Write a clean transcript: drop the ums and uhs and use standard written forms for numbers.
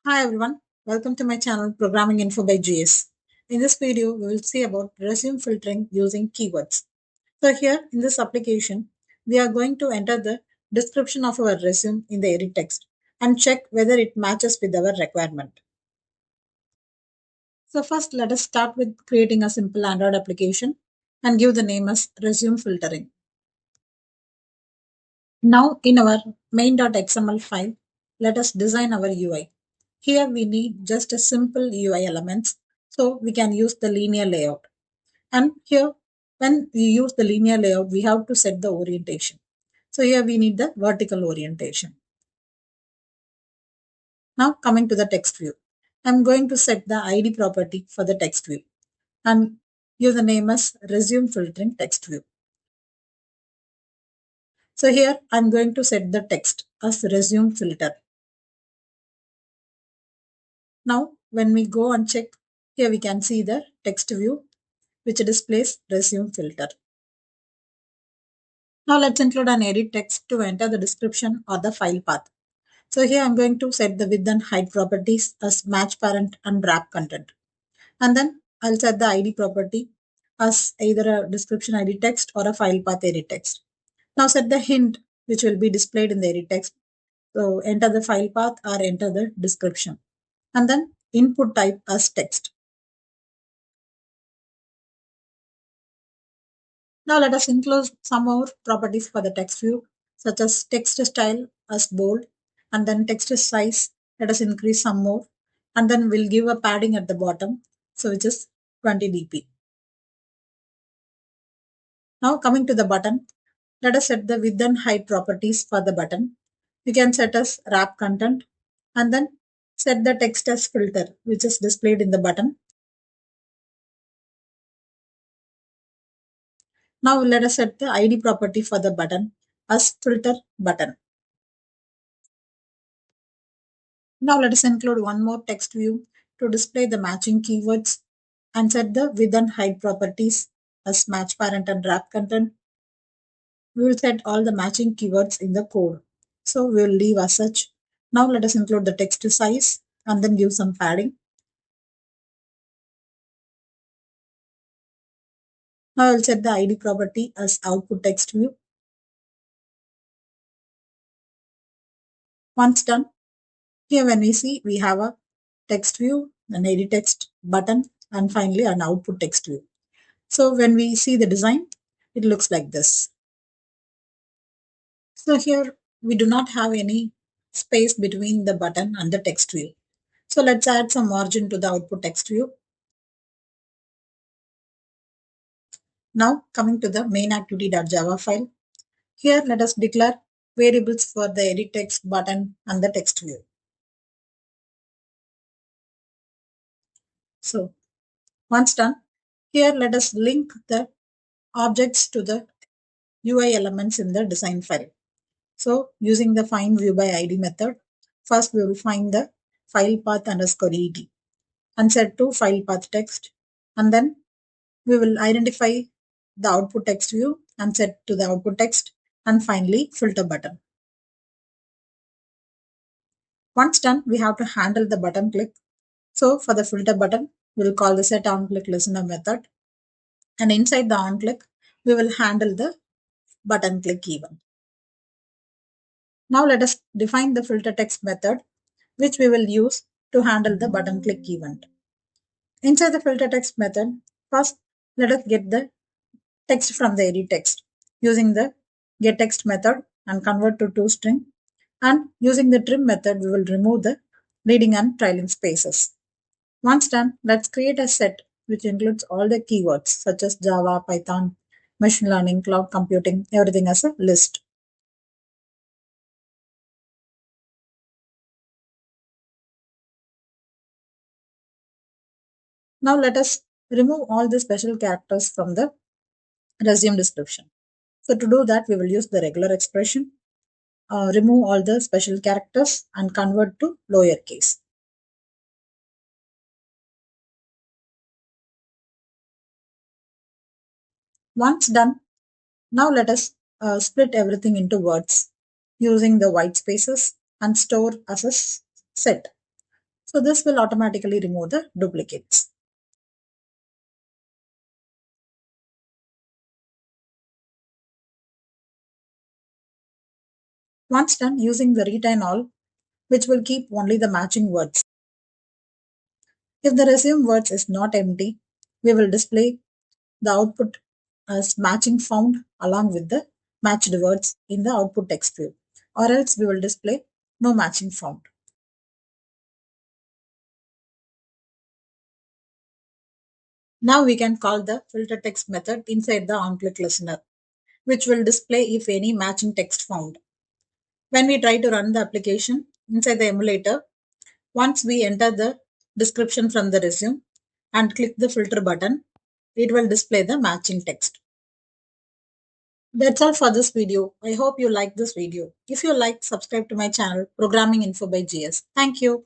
Hi everyone, welcome to my channel Programming Info by GS. In this video, we will see about resume filtering using keywords. So here in this application, we are going to enter the description of our resume in the edit text and check whether it matches with our requirement. So first, let us start with creating a simple Android application and give the name as resume filtering. Now in our main.xml file, let us design our UI. Here we need just a simple UI elements, so we can use the linear layout. And here, when we use the linear layout, we have to set the orientation. So here we need the vertical orientation. Now coming to the text view. I'm going to set the ID property for the text view and give the name as resume filtering text view. So here I'm going to set the text as resume filter. Now, when we go and check, here we can see the text view, which displays resume filter. Now let's include an edit text to enter the description or the file path. So here I'm going to set the width and height properties as match parent and wrap content. And then I'll set the ID property as either a description ID text or a file path edit text. Now set the hint which will be displayed in the edit text. So enter the file path or enter the description. And then input type as text. Now let us include some more properties for the text view, such as text style as bold, and then text size. Let us increase some more, and then we'll give a padding at the bottom, so which is 20 dp. Now coming to the button, let us set the width and height properties for the button. We can set as wrap content, and then set the text as filter, which is displayed in the button. Now let us set the ID property for the button as filter button. Now let us include one more text view to display the matching keywords and set the width and height properties as match parent and wrap content. We will set all the matching keywords in the code. So we will leave as such. Now let us include the text size and then give some padding. Now I will set the ID property as output text view. Once done, here when we see we have a text view, an edit text button, and finally an output text view. So when we see the design, it looks like this. So here we do not have any space between the button and the text view. So let's add some margin to the output text view. Now coming to the main activity.java file. Here let us declare variables for the edit text button and the text view. So once done, here let us link the objects to the UI elements in the design file. So using the find view by ID method, first we will find the file path underscore ed and set to file path text, and then we will identify the output text view and set to the output text, and finally filter button. Once done, we have to handle the button click. So for the filter button, we will call the set on click listener method, and inside the on click, we will handle the button click event. Now let us define the filter text method, which we will use to handle the button click event. Inside the filter text method, first let us get the text from the edit text using the getText method and convert to toString, and using the trim method we will remove the leading and trailing spaces. Once done, let's create a set which includes all the keywords such as Java, Python, machine learning, cloud computing, everything as a list. Now let us remove all the special characters from the resume description. So to do that, we will use the regular expression, remove all the special characters and convert to lowercase. Once done, now let us split everything into words using the white spaces and store as a set. So this will automatically remove the duplicates. Once done, using the retain all, which will keep only the matching words. If the resume words is not empty, we will display the output as matching found along with the matched words in the output text field, or else we will display no matching found. Now we can call the filterText method inside the onClick listener, which will display if any matching text found. When we try to run the application inside the emulator, once we enter the description from the resume and click the filter button, it will display the matching text. That's all for this video. I hope you like this video. If you like, subscribe to my channel, Programming Info by GS. Thank you.